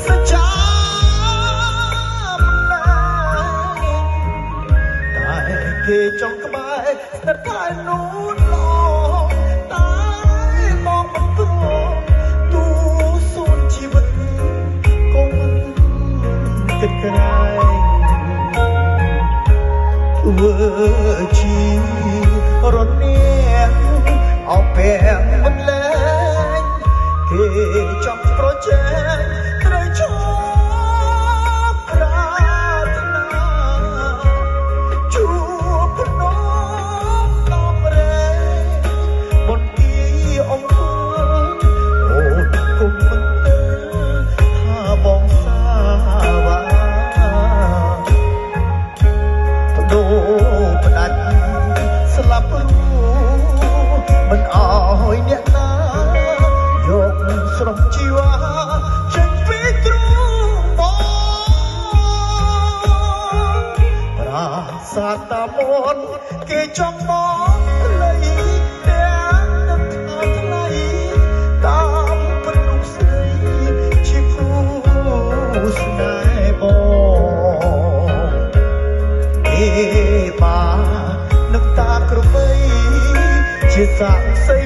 សច្ចាមិនឡើយតែគេចង់ក្បែរស្និទ្ធតែនោះឡងតែមកមិនព្រមទូសួនជីវិតកុំគិតក្រែងធ្វើជីរនាងអោពាំងមិនលែងគេចង់ប្រជែងត្រូវឈប់ប្រាថ្នាជួបភ្នំដំរែបនគីអង្គអូនគុំមិនទៅថាបងសាវ៉ាដូផ្ដាច់ស្លាប់មិនអោយអ្នកណាយកស្រុកជីវ៉ាចេញពីទ្រូងបងប្រាសាទតាមនគេចង់មកលៃទាំងនឹងថាថ្លៃតាមមនុស្សស្រីជាគូស្នេហ៍បងបានឹកតាក្របីជាសាក់សី